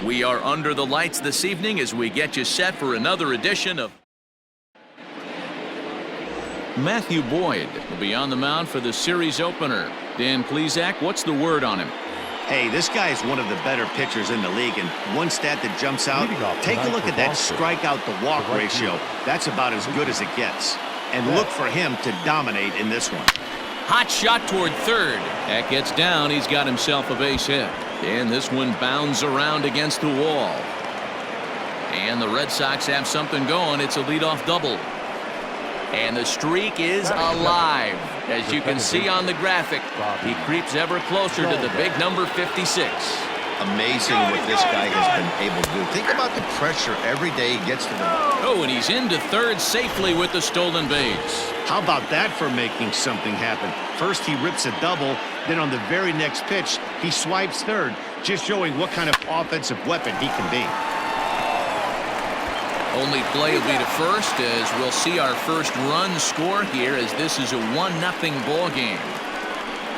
We are under the lights this evening as we get you set for another edition of Matthew Boyd will be on the mound for the series opener. Dan Plesac, what's the word on him? Hey, this guy is one of the better pitchers in the league, and one stat that jumps out, take a look at that strikeout to walk ratio. That's about as good as it gets. And look for him to dominate in this one. Hot shot toward third. That gets down. He's got himself a base hit. And this one bounds around against the wall. And the Red Sox have something going. It's a leadoff double. And the streak is alive. As you can see on the graphic, he creeps ever closer to the big number 56. Amazing what this guy has been able to do. Think about the pressure every day he gets to the ball. Oh, and he's into third safely with the stolen base. How about that for making something happen? First he rips a double, then on the very next pitch he swipes third, just showing what kind of offensive weapon he can be. Only play will be to first as we'll see our first run score here as this is a 1-0 ball game.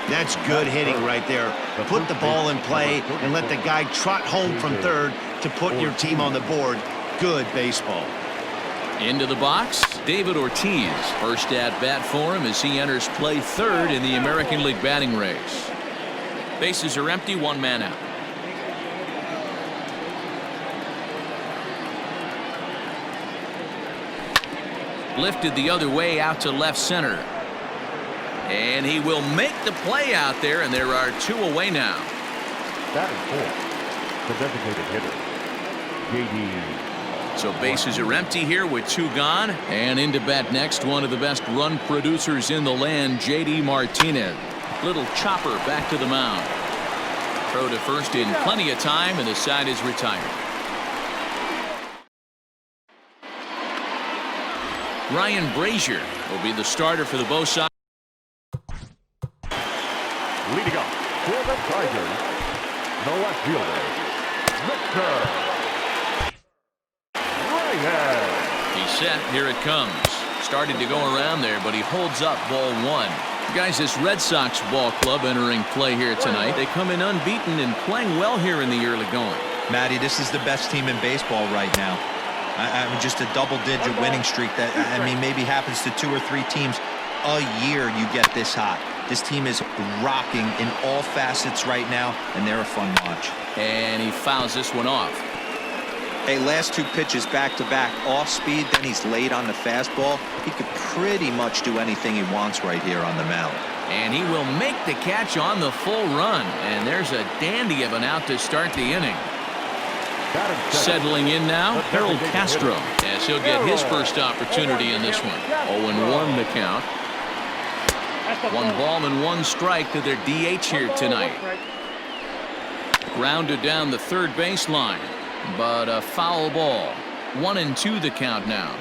That's good hitting right there. Put the ball in play and let the guy trot home from third to put your team on the board. Good baseball. Into the box, David Ortiz. First at bat for him as he enters play third in the American League batting race. Bases are empty, one man out. Lifted the other way out to left center. And he will make the play out there, and there are two away now. Batting fourth, the designated hitter, J.D. So bases are empty here with two gone. And into bat next, one of the best run producers in the land, J.D. Martinez. Little chopper back to the mound. Throw to first in plenty of time, and the side is retired. Ryan Brazier will be the starter for the Bo Sox. Leading up for the Tigers, the left fielder, Victor Reyes. He's set. Here it comes. Started to go around there, but he holds up ball one. Guys, this Red Sox ball club entering play here tonight. They come in unbeaten and playing well here in the early going. Matty, this is the best team in baseball right now. I mean, just a double-digit winning streak that, I mean, maybe happens to 2 or 3 teams a year you get this hot. This team is rocking in all facets right now, and they're a fun watch. And he fouls this one off. Hey, last 2 pitches back-to-back, off speed, then he's laid on the fastball. He could pretty much do anything he wants right here on the mound. And he will make the catch on the full run. And there's a dandy of an out to start the inning. Settling in now, Harold Castro, as he'll get his first opportunity in this one. 0-1 the count. 1 ball and 1 strike to their DH here tonight. Grounded down the third baseline, but a foul ball. 1-2 the count now.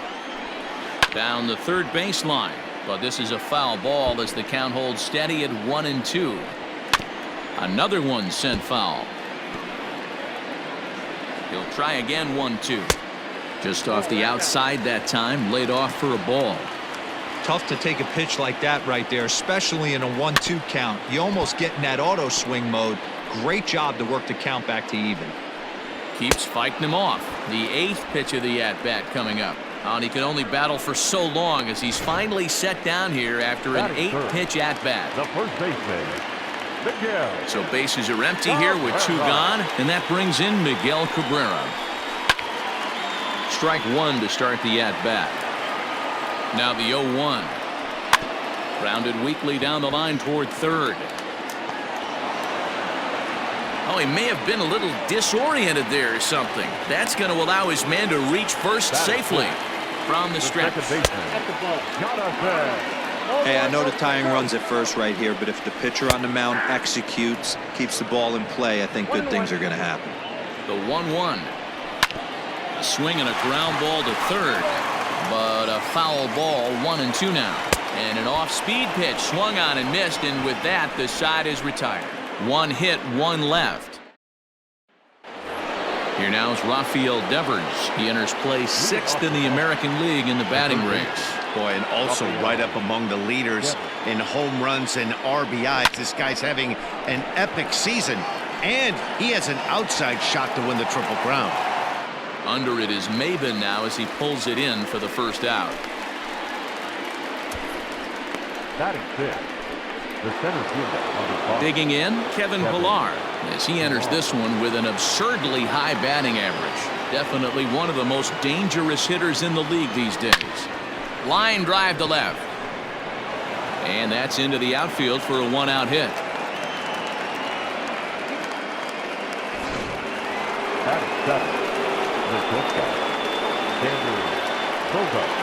Down the third baseline, but this is a foul ball as the count holds steady at 1-2. Another one sent foul. He'll try again, 1-2. Just off the outside that time, laid off for a ball. Tough to take a pitch like that right there, especially in a 1-2 count. You almost get in that auto swing mode. Great job to work the count back to even. Keeps fighting him off. The 8th pitch of the at-bat coming up. And he can only battle for so long as he's finally set down here after an 8-pitch at-bat. The first baseman, Miguel. So bases are empty here with 2 gone, and that brings in Miguel Cabrera. Strike 1 to start the at-bat. Now the 0-1. Grounded weakly down the line toward third. Oh, he may have been a little disoriented there or something. That's going to allow his man to reach first safely from the stretch. Hey, I know the tying run's at first right here, but if the pitcher on the mound executes, keeps the ball in play, I think good things are going to happen. The 1-1. A swing and a ground ball to third, but a foul ball. 1-2 now. And an off-speed pitch swung on and missed, and with that, the side is retired. 1 hit, 1 left. Here now is Rafael Devers. He enters play 6th in the American League in the batting race. Boy, and also right up among the leaders in home runs and RBIs. This guy's having an epic season. And he has an outside shot to win the Triple Crown. Under it is Maben now as he pulls it in for the first out. Batting fifth, the center fielder, number 5. Digging in, Kevin Pillar, as he enters this one with an absurdly high batting average. Definitely one of the most dangerous hitters in the league these days. Line drive to left. And that's into the outfield for a 1-out hit. Batting seventh, the shortstop, Xander Bogaerts.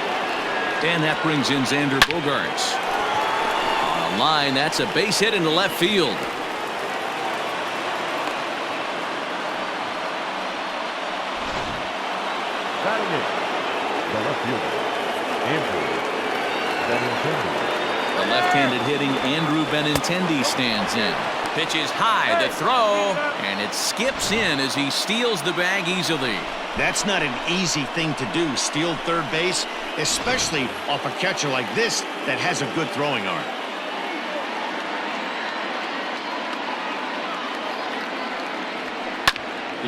And that brings in Xander Bogaerts. On a line, that's a base hit into left field. Batting eighth, the left fielder, Andrew Benintendi. The left-handed hitting Andrew Benintendi stands in. Pitch is high, the throw, and it skips in as he steals the bag easily. That's not an easy thing to do, steal third base, especially off a catcher like this that has a good throwing arm.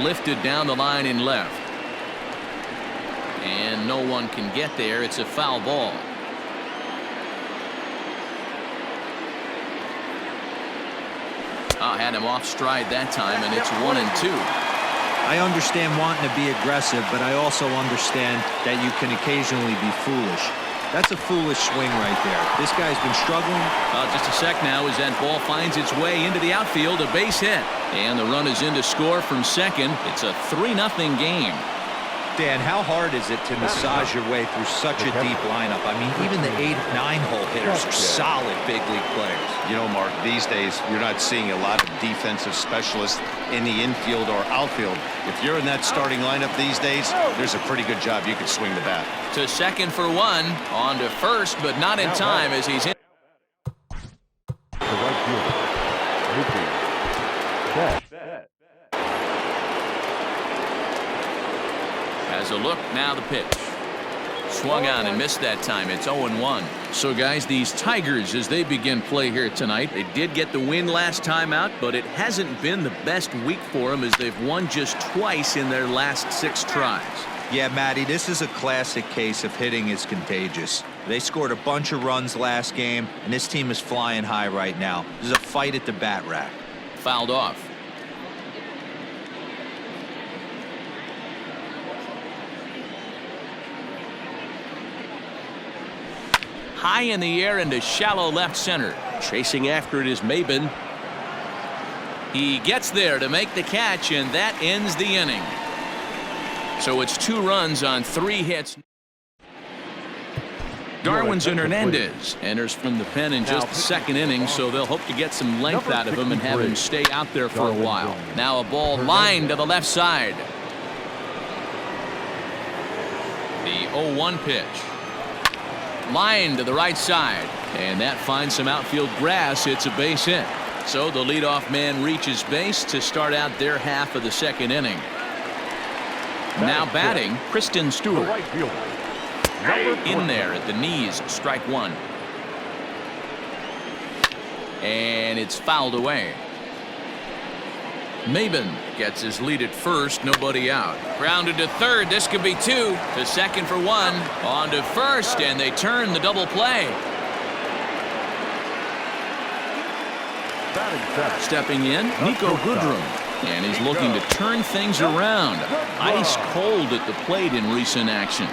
Lifted down the line in left. And no one can get there. It's a foul ball. Had him off stride that time, and it's 1-2. I understand wanting to be aggressive, but I also understand that you can occasionally be foolish. That's a foolish swing right there. This guy's been struggling. Just a sec now as that ball finds its way into the outfield, a base hit. And the run is in to score from second. It's a 3-0 game. Dan, how hard is it to massage your way through such a deep lineup? I mean, even the 8-9 hole hitters are solid big league players. You know, Mark, these days you're not seeing a lot of defensive specialists in the infield or outfield. If you're in that starting lineup these days, there's a pretty good job you could swing the bat. To second for one, on to first, but not in time as he's in. The right fielder, Mookie Betts. As a look, now the pitch. Swung on and missed that time. It's 0-1. So, guys, these Tigers, as they begin play here tonight, they did get the win last time out, but it hasn't been the best week for them as they've won just twice in their last 6 tries. Yeah, Matty, this is a classic case of hitting is contagious. They scored a bunch of runs last game, and this team is flying high right now. There's a fight at the bat rack. Fouled off. High in the air into shallow left center. Chasing after it is Maben. He gets there to make the catch, and that ends the inning. So it's 2 runs on 3 hits. Darwinson Hernandez enters from the pen in just the second inning, so they'll hope to get some length out of him and have him stay out there for a while. Now a ball lined to the left side. The 0-1 pitch. Line to the right side, and that finds some outfield grass. It's a base hit. So the leadoff man reaches base to start out their half of the second inning. Now batting, Kristen Stewart. In there at the knees, strike 1. And it's fouled away. Maben gets his lead at first, nobody out. Grounded to third, this could be 2. To second for 1. On to first, and they turn the double play. Stepping in, Nico Goodrum. And he's looking to turn things around. Ice cold at the plate in recent action.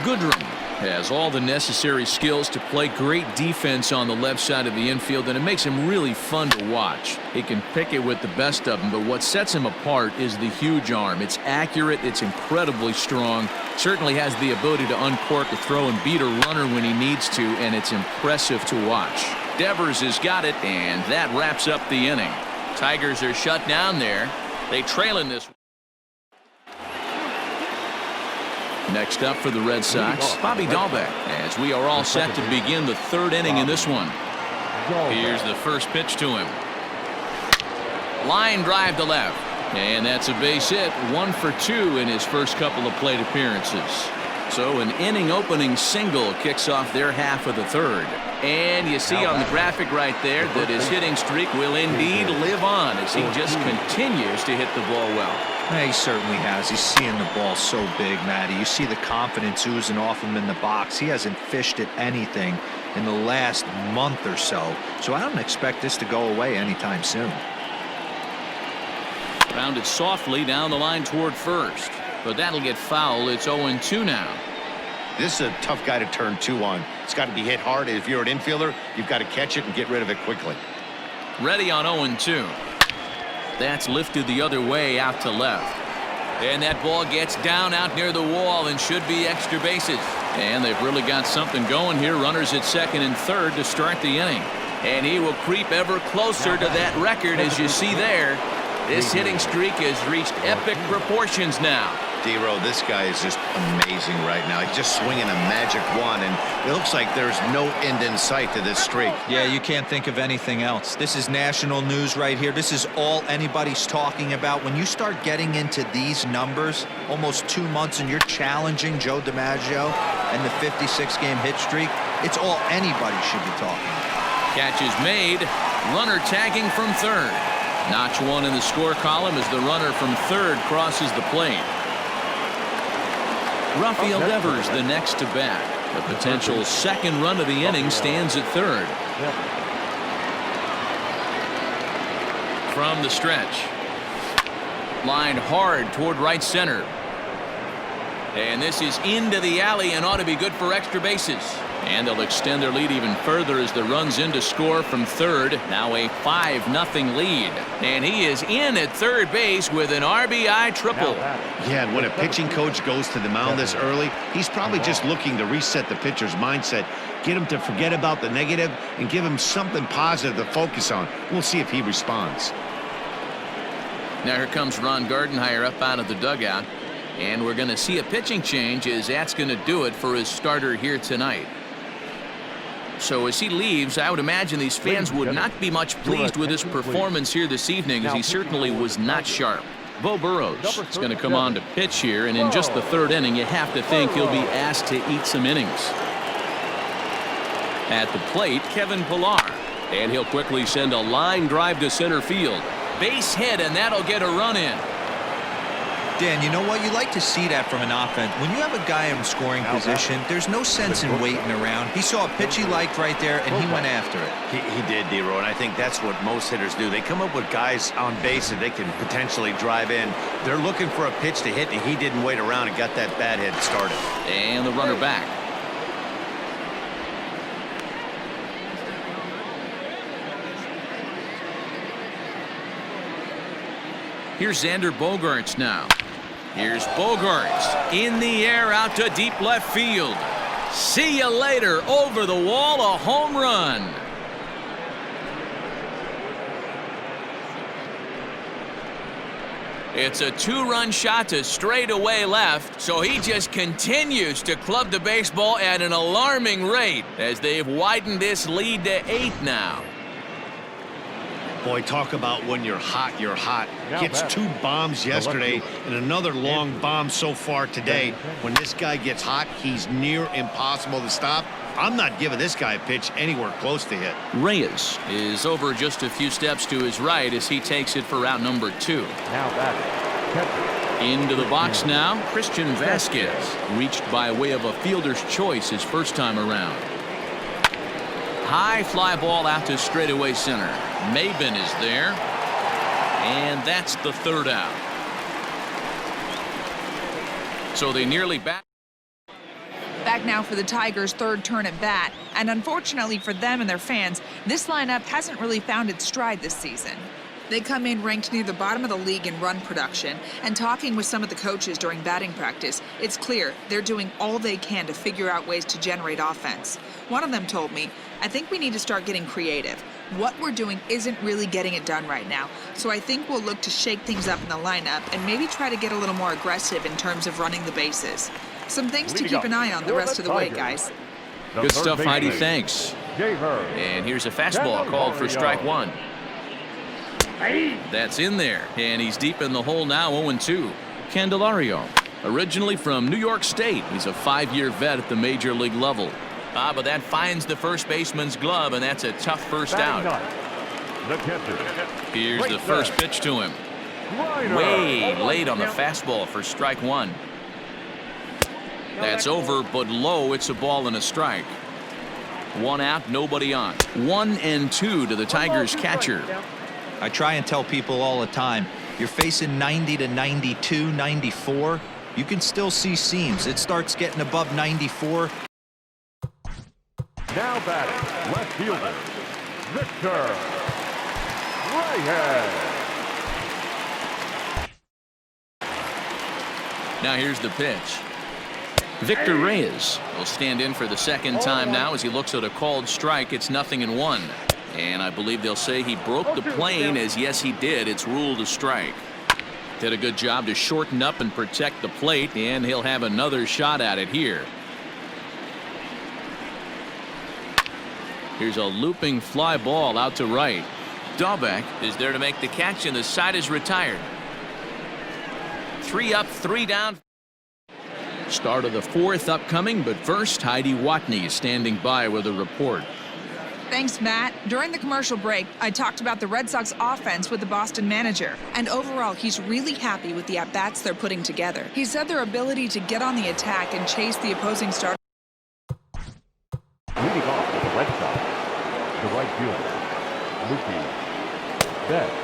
Goodrum has all the necessary skills to play great defense on the left side of the infield, and it makes him really fun to watch. He can pick it with the best of them, but what sets him apart is the huge arm. It's accurate, it's incredibly strong, certainly has the ability to uncork a throw and beat a runner when he needs to, and it's impressive to watch. Devers has got it, and that wraps up the inning. Tigers are shut down there. They trail in this. Next up for the Red Sox, Bobby Dahlbeck, as we are all set to begin the 3rd inning in this one. Here's the first pitch to him. Line drive to left, and that's a base hit. 1 for 2 in his first couple of plate appearances. So an inning-opening single kicks off their half of the third. And you see on the graphic right there that his hitting streak will indeed live on as he just continues to hit the ball well. Yeah, he certainly has. He's seeing the ball so big, Matty. You see the confidence oozing off him in the box. He hasn't fished at anything in the last month or so. So I don't expect this to go away anytime soon. Rounded softly down the line toward first. But that'll get foul. It's 0-2 now. This is a tough guy to turn 2 on. It's got to be hit hard. If you're an infielder, you've got to catch it and get rid of it quickly. Ready on 0-2. That's lifted the other way out to left. And that ball gets down out near the wall and should be extra bases. And they've really got something going here. Runners at second and third to start the inning. And he will creep ever closer to that record, as you see there. This hitting streak has reached epic proportions now. D-Row, this guy is just amazing right now. He's just swinging a magic wand, and it looks like there's no end in sight to this streak. Yeah, you can't think of anything else. This is national news right here. This is all anybody's talking about. When you start getting into these numbers, almost 2 months, and you're challenging Joe DiMaggio and the 56-game hit streak, it's all anybody should be talking about. Catch is made. Runner tagging from third. Notch one in the score column as the runner from third crosses the plate. Rafael Devers the next to bat. The potential second run of the inning stands at third. From the stretch. Line hard toward right center. And this is into the alley and ought to be good for extra bases. And they'll extend their lead even further as the runs in to score from third. Now a 5-0 lead. And he is in at third base with an RBI triple. Yeah, and when a pitching coach goes to the mound this early, he's probably just looking to reset the pitcher's mindset, get him to forget about the negative, and give him something positive to focus on. We'll see if he responds. Now here comes Ron Gardenhire up out of the dugout. And we're going to see a pitching change as that's going to do it for his starter here tonight. So as he leaves, I would imagine these fans would not be much pleased with his performance here this evening, as he certainly was not sharp. Bo Burrows is going to come on to pitch here, and in just the third inning, you have to think he'll be asked to eat some innings. At the plate, Kevin Pillar. And he'll quickly send a line drive to center field. Base hit, and that'll get a run in. Dan, you know what? You like to see that from an offense. When you have a guy in scoring position, there's no sense in waiting around. He saw a pitch he liked right there, and he went after it. He did, D-Row, and I think that's what most hitters do. They come up with guys on base that they can potentially drive in. They're looking for a pitch to hit, and he didn't wait around and got that bat hit started. And the runner back. Here's Xander Bogaerts now. Here's Bogaerts in the air out to deep left field. See you later. Over the wall, a home run. It's a 2-run shot to straightaway left, so he just continues to club the baseball at an alarming rate as they've widened this lead to 8 now. Boy, talk about when you're hot, you're hot. Gets 2 bombs yesterday and another long bomb so far today. When this guy gets hot, he's near impossible to stop. I'm not giving this guy a pitch anywhere close to hit. Reyes is over just a few steps to his right as he takes it for route number 2. Into the box now, Christian Vasquez, reached by way of a fielder's choice his first time around. High fly ball out to straightaway center. Maben is there. And that's the third out. So they nearly back. Back now for the Tigers' third turn at bat. And unfortunately for them and their fans, this lineup hasn't really found its stride this season. They come in ranked near the bottom of the league in run production, and talking with some of the coaches during batting practice, it's clear they're doing all they can to figure out ways to generate offense. One of them told me, "I think we need to start getting creative. What we're doing isn't really getting it done right now, so I think we'll look to shake things up in the lineup and maybe try to get a little more aggressive in terms of running the bases." Some things to keep an eye on the rest of the way, guys. Good stuff, Heidi. Thanks. And here's a fastball called for strike 1. That's in there, and he's deep in the hole now, 0-2. Candelario Originally from New York State, he's a 5-year vet at the major league level. But that finds the first baseman's glove, and that's a tough first out. The catcher. Here's the first pitch to him. Way late on the fastball for strike one. That's over, but low. It's a ball and a strike. 1 out, nobody on. 1-2 to the Tigers catcher. I try and tell people all the time, you're facing 90 to 92, 94. You can still see seams. It starts getting above 94. Now batting, left fielder, Victor Reyes. Now here's the pitch. Victor Reyes will stand in for the second time now as he looks at a called strike. It's 0-1. And I believe they'll say he broke the plane, as yes he did. It's ruled a strike. Did a good job to shorten up and protect the plate, and he'll have another shot at it here. Here's a looping fly ball out to right. Dahlbeck is there to make the catch, and the side is retired. 3 up, 3 down. Start of the 4th upcoming, but first Heidi Watney standing by with a report. Thanks, Matt. During the commercial break, I talked about the Red Sox offense with the Boston manager, and overall he's really happy with the at-bats they're putting together. He said their ability to get on the attack and chase the opposing starter. Leading off with the Red Sox, the right fielder, Mookie Betts.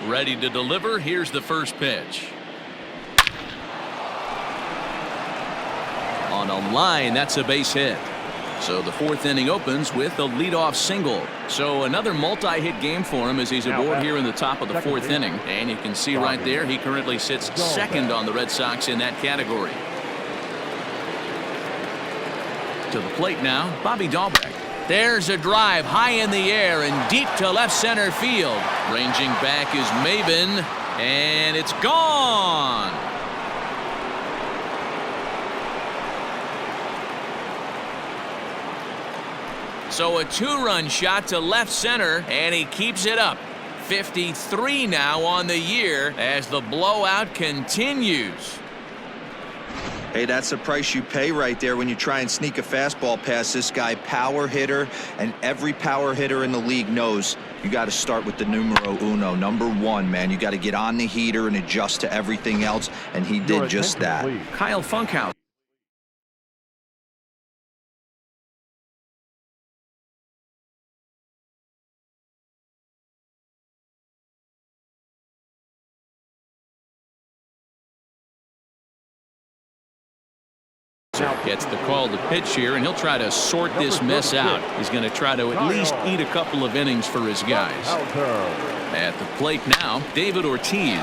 Ready to deliver. Here's the first pitch. On a line, that's a base hit. So the 4th inning opens with a leadoff single. So another multi-hit game for him as he's aboard here in the top of the 4th inning. And you can see right there he currently sits second on the Red Sox in that category. To the plate now, Bobby Dahlbeck. There's a drive high in the air and deep to left center field. Ranging back is Maben, and it's gone. So a 2-run shot to left center, and he keeps it up. 53 now on the year as the blowout continues. Hey, that's the price you pay right there when you try and sneak a fastball past this guy. Power hitter, and every power hitter in the league knows you got to start with the numero uno, number 1, man. You got to get on the heater and adjust to everything else, and he did just that. Kyle Funkhouse. Gets the call to pitch here, and he'll try to sort this mess out. He's going to try to at least eat a couple of innings for his guys. At the plate now, David Ortiz.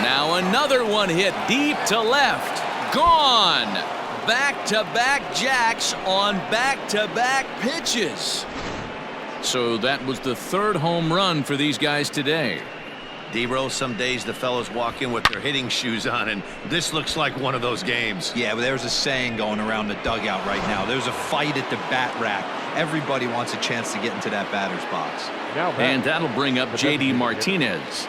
Now another one hit deep to left. Gone. Back-to-back jacks on back-to-back pitches. So that was the 3rd home run for these guys today. D-Rose, some days the fellows walk in with their hitting shoes on, and this looks like one of those games. Yeah, but there's a saying going around the dugout right now. There's a fight at the bat rack. Everybody wants a chance to get into that batter's box. And that'll bring up J.D. Martinez.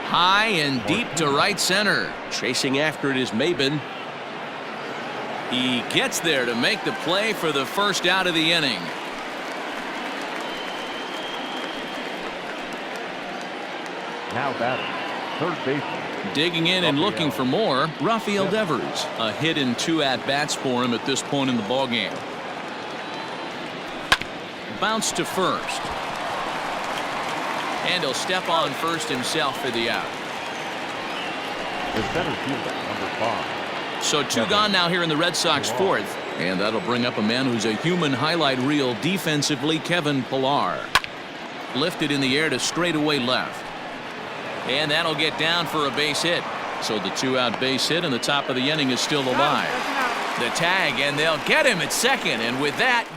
High and deep to right center. Chasing after it is Maben. He gets there to make the play for the first out of the inning. Now batting, 3rd baseman. Digging in and looking for more, Rafael Devers. A hit and 2 at-bats for him at this point in the ballgame. Bounce to first. And he'll step on first himself for the out. The center fielder, number 5. So 2 gone now here in the Red Sox 4th. And that'll bring up a man who's a human highlight reel defensively, Kevin Pillar. Lifted in the air to straightaway left. And that'll get down for a base hit. So the 2-out base hit in the top of the inning is still alive. The tag, and they'll get him at second. And with that,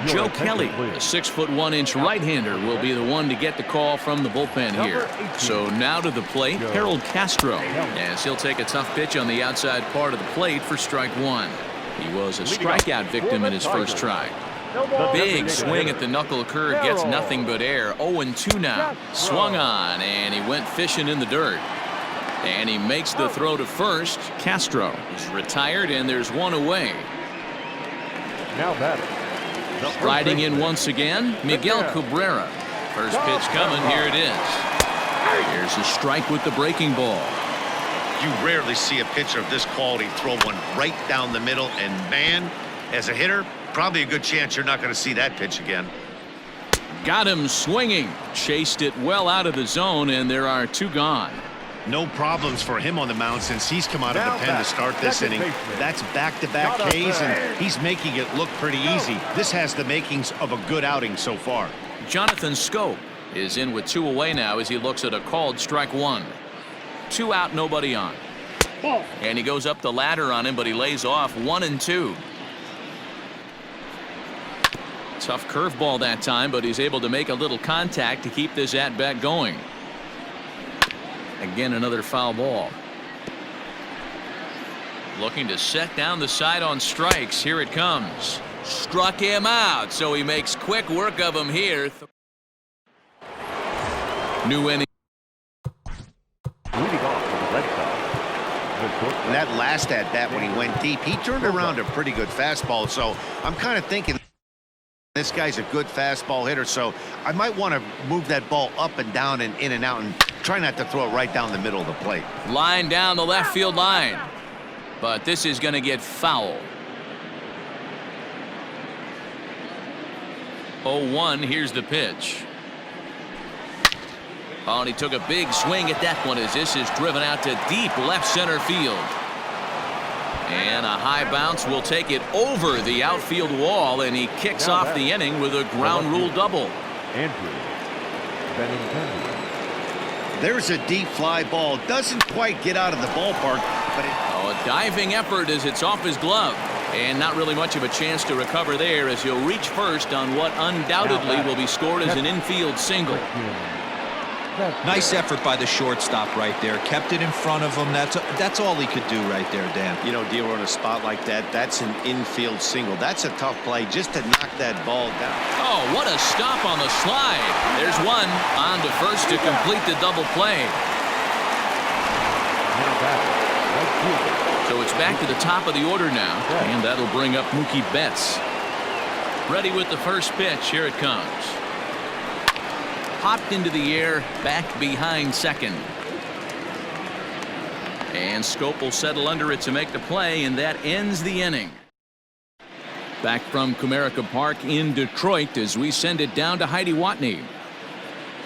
Joe Kelly, a 6'1" right-hander, will be the one to get the call from the bullpen here. So now to the plate, Harold Castro, as he'll take a tough pitch on the outside part of the plate for strike one. He was a strikeout victim in his first try. Big swing at the knuckle curve, gets nothing but air. 0-2 now. Swung on, and he went fishing in the dirt. And he makes the throw to first. Castro is retired, and there's one away. Now batting. Riding in once again, Miguel Cabrera. First pitch coming, here it is. Here's a strike with the breaking ball. You rarely see a pitcher of this quality throw one right down the middle, and man, as a hitter, probably a good chance you're not going to see that pitch again. Got him swinging. Chased it well out of the zone, and there are two gone. No problems for him on the mound since he's come out of the pen to start this inning. That's back-to-back Ks, and he's making it look pretty easy. This has the makings of a good outing so far. Jonathan Scope is in with two away now as he looks at a called strike one. 2 out, nobody on. And he goes up the ladder on him, but he lays off 1-2. Tough curveball that time, but he's able to make a little contact to keep this at-bat going. Again, another foul ball. Looking to set down the side on strikes. Here it comes. Struck him out, so he makes quick work of him here. New inning. Leading off for the Red Sox. That last at-bat when he went deep, he turned around a pretty good fastball, so I'm kind of thinking this guy's a good fastball hitter, so I might want to move that ball up and down and in and out and try not to throw it right down the middle of the plate. Line down the left field line. But this is going to get foul. 0-1, here's the pitch. Oh, and he took a big swing at that one as this is driven out to deep left center field. And a high bounce will take it over the outfield wall, and he kicks off the inning with a ground rule double. There's a deep fly ball. Doesn't quite get out of the ballpark, but a diving effort as it's off his glove. And not really much of a chance to recover there as he'll reach first on what undoubtedly will be scored as an infield single. Nice effort by the shortstop right there. Kept it in front of him. That's all he could do right there, Dan. you know, dealer in a spot like that, that's an infield single. That's a tough play just to knock that ball down. Oh, what a stop on the slide. There's one on to first to complete the double play. So it's back to the top of the order now, and that'll bring up Mookie Betts. Ready with the first pitch. Here it comes. Popped into the air, back behind second. And Scope will settle under it to make the play, and that ends the inning. Back from Comerica Park in Detroit as we send it down to Heidi Watney.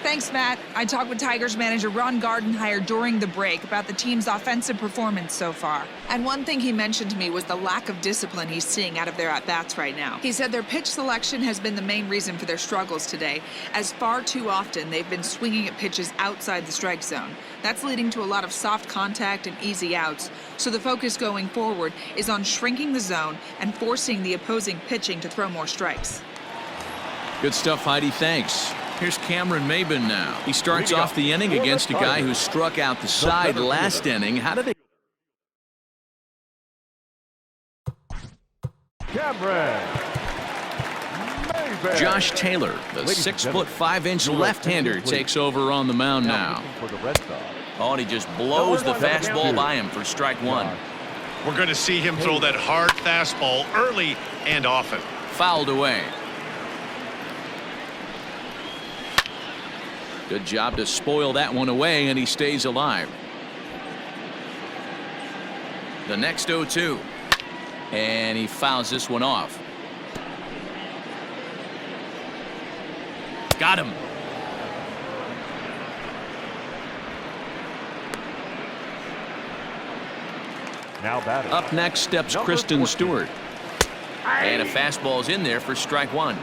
Thanks, Matt. I talked with Tigers manager Ron Gardenhire during the break about the team's offensive performance so far. And one thing he mentioned to me was the lack of discipline he's seeing out of their at-bats right now. He said their pitch selection has been the main reason for their struggles today, as far too often they've been swinging at pitches outside the strike zone. That's leading to a lot of soft contact and easy outs. So the focus going forward is on shrinking the zone and forcing the opposing pitching to throw more strikes. Good stuff, Heidi. Thanks. Here's Cameron Maben now. He starts off the inning against a guy who struck out the side last inning. How do they... Josh Taylor, the 6'5" left-hander, takes over on the mound now. Oh, and he just blows the fastball by him for strike one. We're going to see him throw that hard fastball early and often. Fouled away. Good job to spoil that one away, and he stays alive. The next 0-2. And he fouls this one off. Got him. Now batting. Up next steps Kristen Stewart. And a fastball's in there for strike one.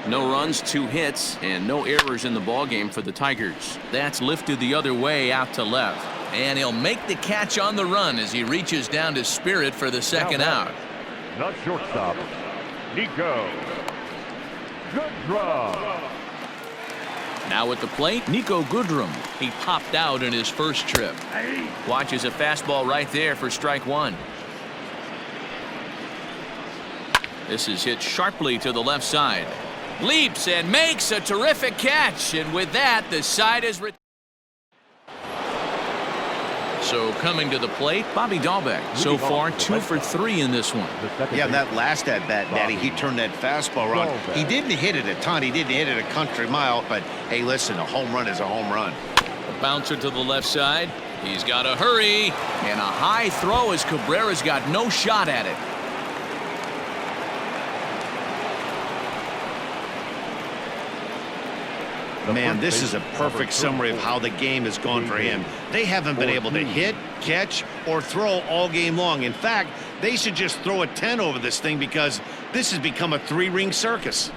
No runs, 2 hits, and no errors in the ballgame for the Tigers. That's lifted the other way out to left. And he'll make the catch on the run as he reaches down to Spirit for the second out. Not shortstop, Nico Goodrum. Now at the plate, Nico Goodrum. He popped out in his first trip. Watches a fastball right there for strike one. This is hit sharply to the left side. Leaps and makes a terrific catch. And with that, the side is so coming to the plate, Bobby Dahlbeck. So far, 2 for 3 in this one. Yeah, that last at-bat, Matty, he turned that fastball around. He didn't hit it a ton. He didn't hit it a country mile. But, hey, listen, a home run is a home run. A bouncer to the left side. He's got to hurry. And a high throw as Cabrera's got no shot at it. Man, this is a perfect summary of how the game has gone for him. They haven't been able to hit, catch, or throw all game long. In fact, they should just throw a 10 over this thing because this has become a 3-ring circus.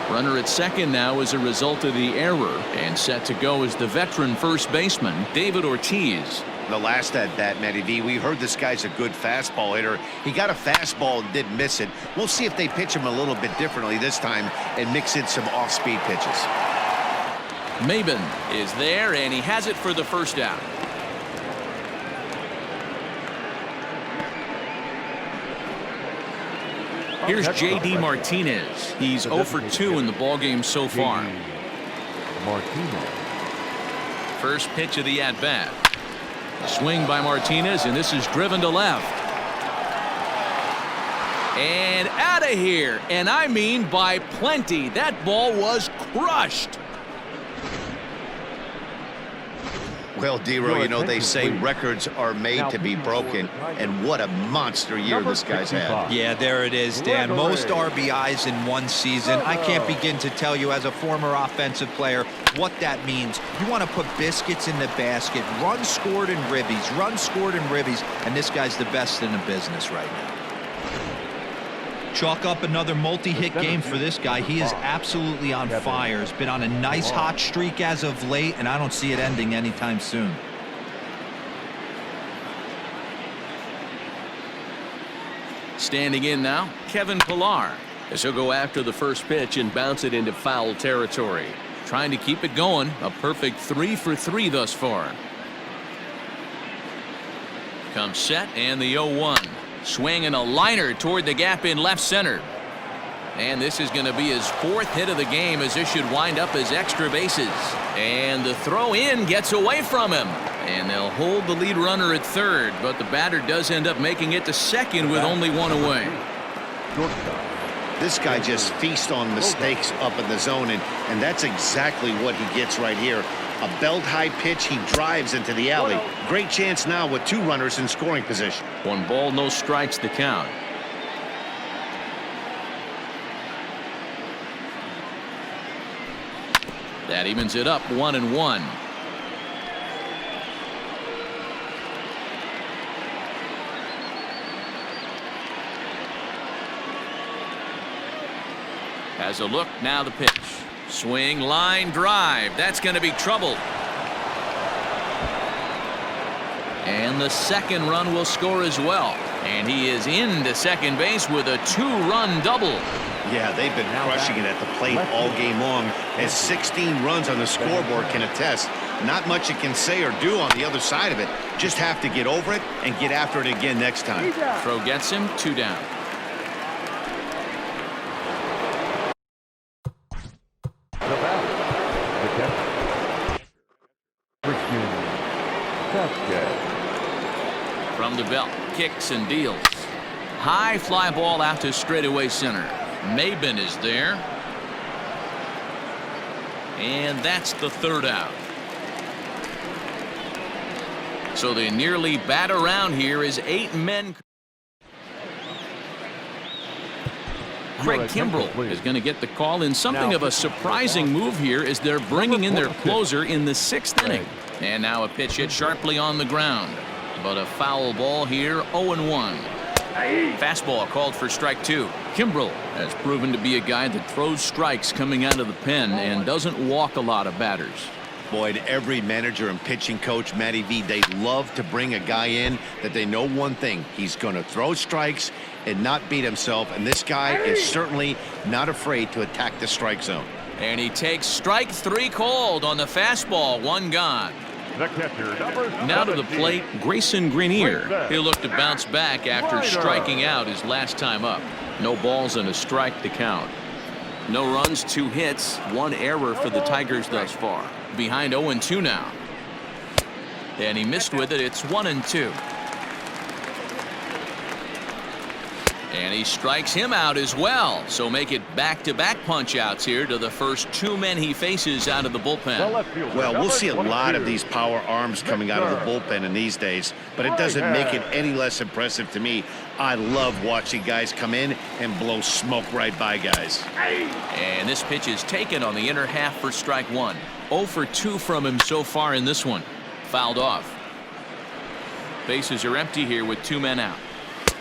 Runner at second now as a result of the error. And set to go is the veteran first baseman, David Ortiz. The last at-bat, Matty V, we heard this guy's a good fastball hitter. He got a fastball and didn't miss it. We'll see if they pitch him a little bit differently this time and mix in some off-speed pitches. Maben is there, and he has it for the first out. Here's J.D. Martinez. He's 0 for 2 in the ballgame so far. Martinez. First pitch of the at-bat. Swing by Martinez, and this is driven to left. And out of here, and I mean by plenty. That ball was crushed. Well, Dero, you know, they say records are made to be broken, and what a monster year this guy's had. Yeah, there it is, Dan. Most RBIs in one season. I can't begin to tell you as a former offensive player what that means. You want to put biscuits in the basket. Runs scored in ribbies. Runs scored in ribbies. And this guy's the best in the business right now. Chalk up another multi-hit game for this guy. He is absolutely on fire. He's been on a nice hot streak as of late, and I don't see it ending anytime soon. Standing in now, Kevin Pillar, as he'll go after the first pitch and bounce it into foul territory. Trying to keep it going. A perfect 3 for 3 thus far. Comes set, and the 0-1. Swinging a liner toward the gap in left center. And this is going to be his 4th hit of the game, as this should wind up as extra bases. And the throw in gets away from him. And they'll hold the lead runner at third, but the batter does end up making it to second with only 1 away. This guy just feasts on mistakes up in the zone, and that's exactly what he gets right here. A belt-high pitch, he drives into the alley. Great chance now with 2 runners in scoring position. 1 ball, no strikes to count. That evens it up 1-1. Has a look, now the pitch. Swing, line, drive. That's going to be trouble. And the second run will score as well. And he is into second base with a 2-run double. Yeah, they've been crushing it at the plate all game long, as 16 runs on the scoreboard can attest. Not much you can say or do on the other side of it. Just have to get over it and get after it again next time. Throw gets him, 2 down. From the belt, kicks and deals. High fly ball out to straightaway center. Maben is there. And that's the 3rd out. So they nearly bat around here as 8 men. Craig Kimbrell is going to get the call in something of a surprising move here as they're bringing in their closer in the 6th inning. And now a pitch hit sharply on the ground. But a foul ball here, 0-1. Fastball called for strike 2. Kimbrell has proven to be a guy that throws strikes coming out of the pen and doesn't walk a lot of batters. Boyd, every manager and pitching coach, Matty V, they love to bring a guy in that they know one thing. He's going to throw strikes and not beat himself, and this guy is certainly not afraid to attack the strike zone. And he takes strike 3 called on the fastball. 1 gone. The catcher, number Now to the 17. plate, Grayson Greenier. He'll look to bounce back after striking out his last time up. No balls and a strike to count. No runs, 2 hits, 1 error for the Tigers thus far. Behind 0-2 now. And he missed with it. It's 1-2. And he strikes him out as well. So make it back-to-back punch-outs here to the first 2 men he faces out of the The bullpen. left fielder, Well, we'll number see a lot of 22. these power arms coming out of the bullpen in these days, but it doesn't make it any less impressive to me. I love watching guys come in and blow smoke right by guys. And this pitch is taken on the inner half for strike 1. 0 for 2 from him so far in this one. Fouled off. Bases are empty here with 2 men out.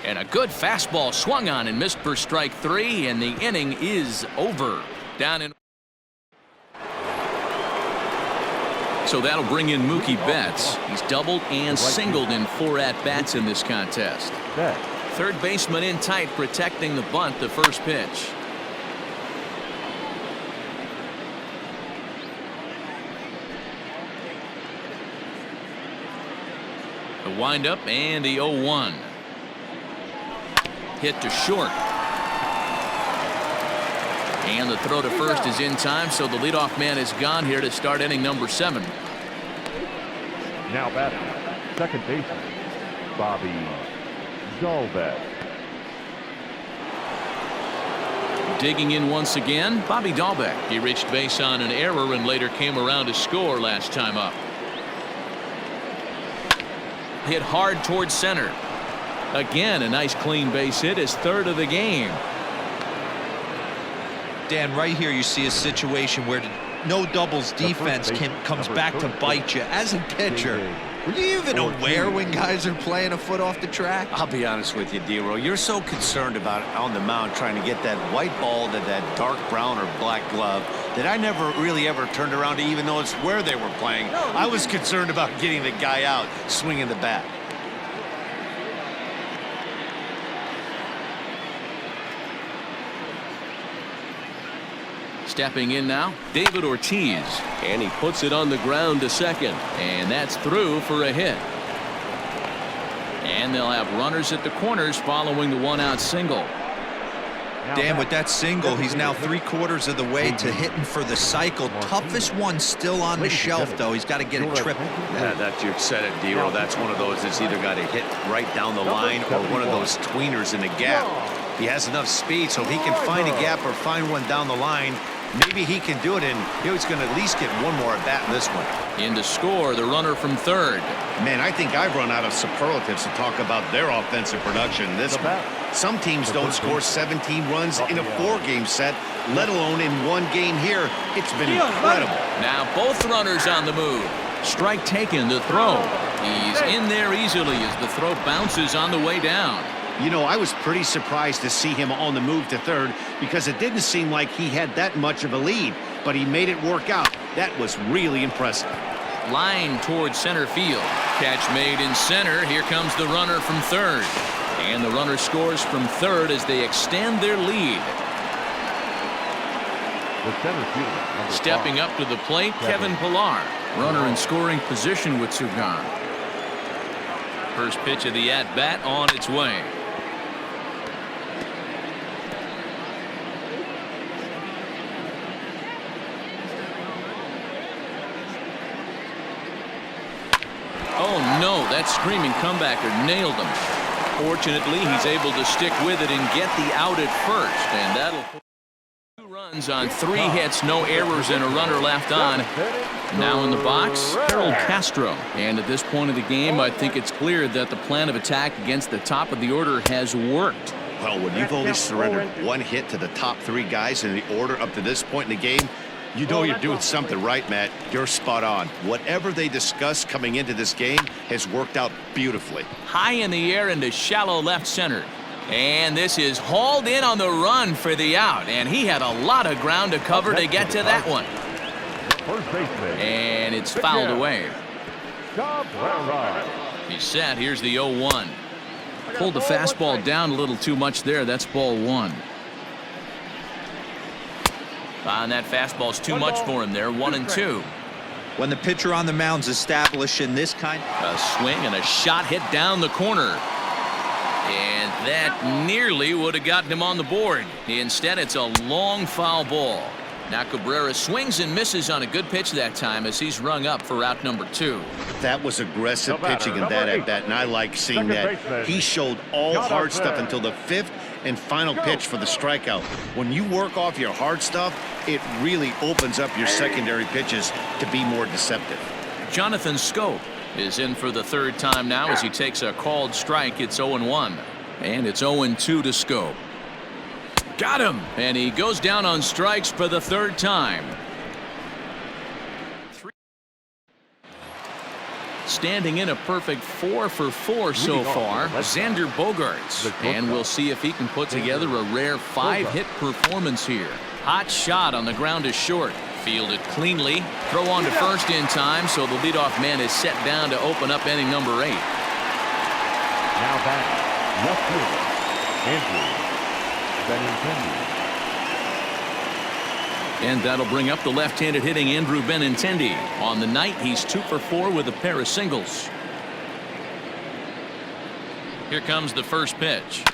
And a good fastball swung on and missed for strike 3, and the inning is over. Down in. So that'll bring in Mookie Betts. He's doubled and singled in 4 at-bats in this contest. Betts. Third baseman in tight, protecting the bunt, the first pitch. The windup and the 0-1. Hit to short. And the throw to first is in time, so the leadoff man is gone here to start inning number 7. Now batting, second baseman, Bobby Dalbec. Digging in once again, Bobby Dalbec. He reached base on an error and later came around to score last time up. Hit hard towards center. Again, a nice clean base hit, his 3rd of the game. Dan, right here you see a situation where no doubles defense comes back to bite you. As a pitcher, were you even aware when guys are playing a foot off the track? I'll be honest with you, D-Roll. You're so concerned about on the mound trying to get that white ball to that dark brown or black glove that I never really ever turned around to even notice where they were playing. I was concerned about getting the guy out swinging the bat. Stepping in now, David Ortiz. And he puts it on the ground to second. And that's through for a hit. And they'll have runners at the corners following the 1-out single. Dan, with that single, he's now 3/4 of the way to hitting for the cycle. Toughest one still on the shelf, though. He's got to get it triple. Yeah, that you've said it, D-Roll. That's one of those that's either got to hit right down the line or one of those tweeners in the gap. He has enough speed, so if he can find a gap or find one down the line, maybe he can do it, and he's going to at least get one more at bat in this one. In to score, the runner from third. Man, I think I've run out of superlatives to talk about their offensive production this one. Some teams don't score 17 runs in a 4-game set, let alone in 1 game here. It's been incredible. Now both runners on the move. Strike taken, the throw. He's in there easily as the throw bounces on the way down. You know, I was pretty surprised to see him on the move to third because it didn't seem like he had that much of a lead, but he made it work out. That was really impressive. Line towards center field. Catch made in center. Here comes the runner from third. And the runner scores from third as they extend their lead. The center fielder, number Stepping 5. up to the plate, Kevin Pillar. Runner in scoring position with 2 gone. First pitch of the at-bat on its way. Oh no, that screaming comebacker nailed him. Fortunately, he's able to stick with it and get the out at first, and that'll put 2 runs on 3 hits, no errors, and a runner left on. Now in the box, Harold Castro. And at this point of the game, I think it's clear that the plan of attack against the top of the order has worked. Well, when you've only surrendered 1 hit to the top 3 guys in the order up to this point in the game, you know you're doing something right, Matt. You're spot on. Whatever they discussed coming into this game has worked out beautifully. High in the air into shallow left center. And this is hauled in on the run for the out. And he had a lot of ground to cover to get to that one. First baseman. And it's fouled away. Cabrera. He's set. Here's the 0-1. Pulled the fastball down a little too much there. That's ball one. And that fastball's too much for him there. 1-2. When the pitcher on the mound's establishing this kind. A swing and a shot hit down the corner. And that nearly would have gotten him on the board. Instead, it's a long foul ball. Now Cabrera swings and misses on a good pitch that time as he's rung up for out number 2. That was aggressive pitching in that at bat, and I like seeing that. He showed all hard stuff until the 5th and final pitch for the strikeout. When you work off your hard stuff, it really opens up your secondary pitches to be more deceptive. Jonathan Scope is in for the 3rd time now as he takes a called strike. It's 0-1. And it's 0-2 to Scope. Got him. And he goes down on strikes for the 3rd time. Standing in a perfect 4 for 4 so far, Xander Bogaerts. And we'll see if he can put together a rare 5-hit performance here. Hot shot on the ground to short. Fielded cleanly. Throw on to first in time, so the leadoff man is set down to open up inning number 8. Now back, left fielder, Andrew Benintendi. And that'll bring up the left-handed hitting Andrew Benintendi. On the night, he's 2 for 4 with a pair of singles. Here comes the first pitch.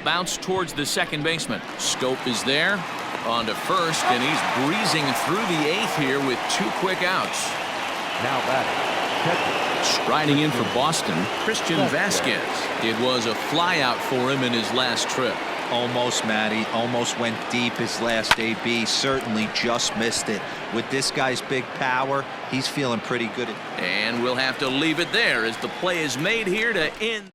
Bounce towards the second baseman. Scope is there. On to first, and he's breezing through the 8th here with 2 quick outs. Now back, striding in for Boston, Christian Vasquez. It was a fly out for him in his last trip. Almost, Matty. Almost went deep his last AB. Certainly just missed it. With this guy's big power, he's feeling pretty good. And we'll have to leave it there as the play is made here to end.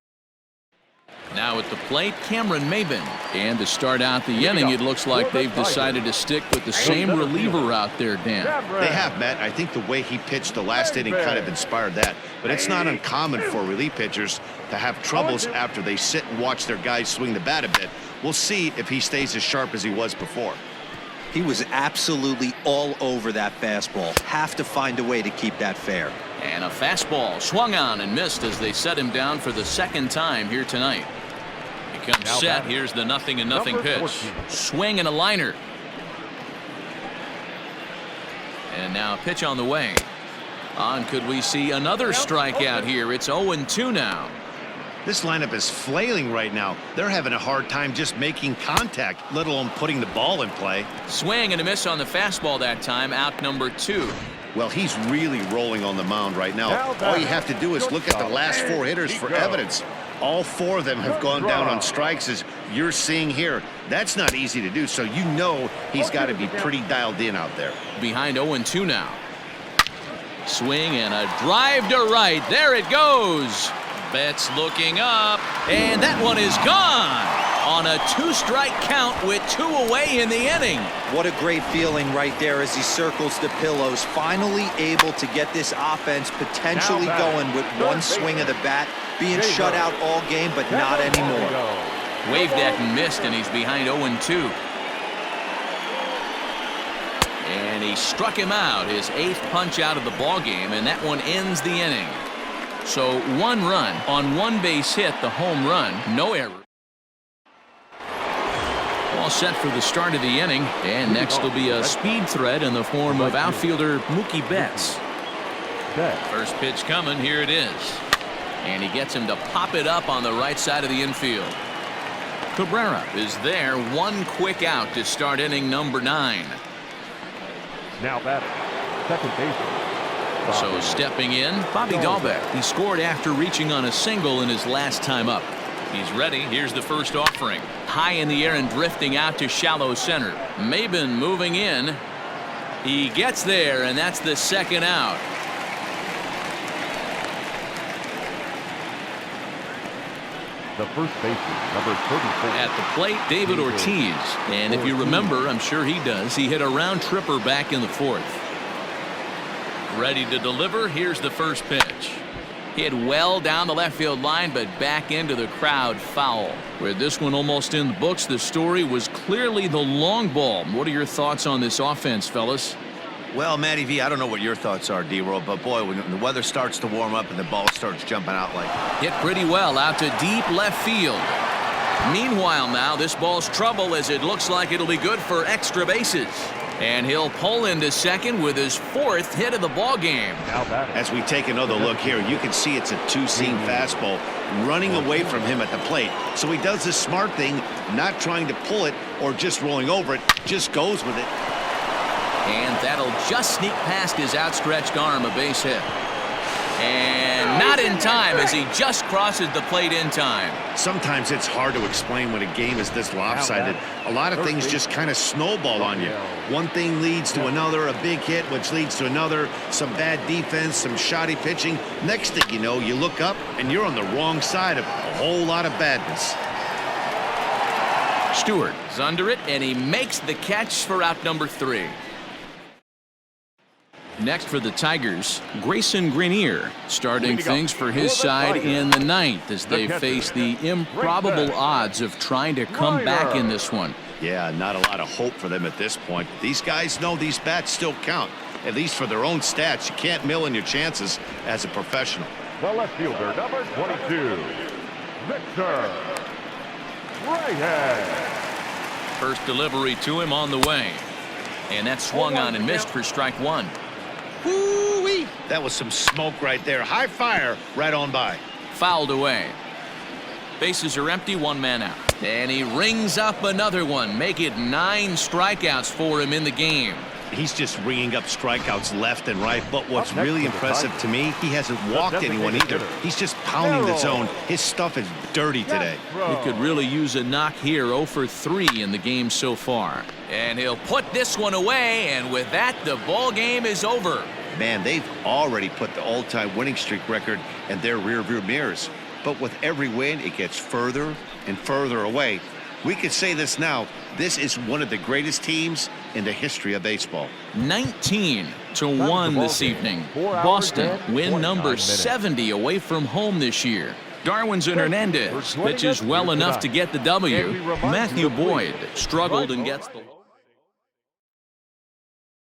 Now at the plate, Cameron Maben. And to start out the inning, it looks like they've decided to stick with the same reliever out there, Dan. They have, Matt. I think the way he pitched the last inning kind of inspired that. But it's not uncommon for relief pitchers to have troubles after they sit and watch their guys swing the bat a bit. We'll see if he stays as sharp as he was before. He was absolutely all over that fastball. Have to find a way to keep that fair. And a fastball swung on and missed as they set him down for the 2nd time here tonight. He comes set. Here's the 0-0 pitch. Swing and a liner. And now a pitch on the way. Could we see another strikeout here? It's 0-2 now. This lineup is flailing right now. They're having a hard time just making contact, let alone putting the ball in play. Swing and a miss on the fastball that time. Out number 2. Well, he's really rolling on the mound right now. All you have to do is look at the last 4 hitters for evidence. All 4 of them have gone down on strikes, as you're seeing here. That's not easy to do, so you know he's got to be pretty dialed in out there. Behind 0-2 now. Swing and a drive to right. There it goes. Betts looking up, and that one is gone on a 2-strike count with 2 away in the inning. What a great feeling right there as he circles the pillows. Finally able to get this offense potentially going with 1 swing of the bat. Being shut out all game, but not anymore. Waved at and missed, and he's behind 0-2. And he struck him out, his 8th punch out of the ball game, and that one ends the inning. So 1 run on 1 base hit, the home run, no error. All set for the start of the inning, and next will be a speed threat in the form of outfielder Mookie Betts. First pitch coming, here it is. And he gets him to pop it up on the right side of the infield. Cabrera is there, 1 quick out to start inning number 9. Now batting, second baseman. So stepping in, Bobby Dahlbeck. He scored after reaching on a single in his last time up. He's ready. Here's the first offering. High in the air and drifting out to shallow center. Maben moving in. He gets there, and that's the 2nd out. The first baseman, number 34. At the plate, David Ortiz. And if you remember, I'm sure he does, he hit a round tripper back in the 4th. Ready to deliver. Here's the first pitch. Hit well down the left field line, but back into the crowd, foul. With this one almost in the books, the story was clearly the long ball. What are your thoughts on this offense, fellas? Well, Matty V, I don't know what your thoughts are, D-Roll, but boy, when the weather starts to warm up and the ball starts jumping out like Hit pretty well out to deep left field. Meanwhile now, this ball's trouble as it looks like it'll be good for extra bases. And he'll pull into second with his 4th hit of the ball game. As we take another look here, you can see it's a two-seam fastball running away from him at the plate. So he does this smart thing, not trying to pull it or just rolling over it, just goes with it. And that'll just sneak past his outstretched arm, a base hit. And not in time as he just crosses the plate in time. Sometimes it's hard to explain when a game is this lopsided. A lot of things just kind of snowball on you. One thing leads to another, a big hit, which leads to another, some bad defense, some shoddy pitching. Next thing you know, you look up and you're on the wrong side of a whole lot of badness. Stewart is under it, and he makes the catch for out number 3. Next for the Tigers, Grayson Grenier starting things for his side in the 9th as they face the improbable odds of trying to come back in this one. Yeah, not a lot of hope for them at this point. These guys know these bats still count, at least for their own stats. You can't mill in your chances as a professional. The left fielder, number 22, Victor Reyes. First delivery to him on the way. And that swung on and missed for strike 1. Woo-wee! That was some smoke right there. High fire right on by. Fouled away. Bases are empty, 1 man out. And he rings up another one. Make it 9 strikeouts for him in the game. He's just ringing up strikeouts left and right, but what's really impressive to me, he hasn't walked anyone either. He's just pounding the zone. His stuff is dirty today. He could really use a knock here. 0 for 3 in the game so far. And he'll put this one away, and with that, the ball game is over. Man, they've already put the all-time winning streak record in their rearview mirrors. But with every win, it gets further and further away. We could say this now. This is one of the greatest teams in the history of baseball. 19-1 this evening. Boston win number 70 away from home this year. Darwinzon Hernandez pitches well enough to get the W. Matthew Boyd struggled and gets the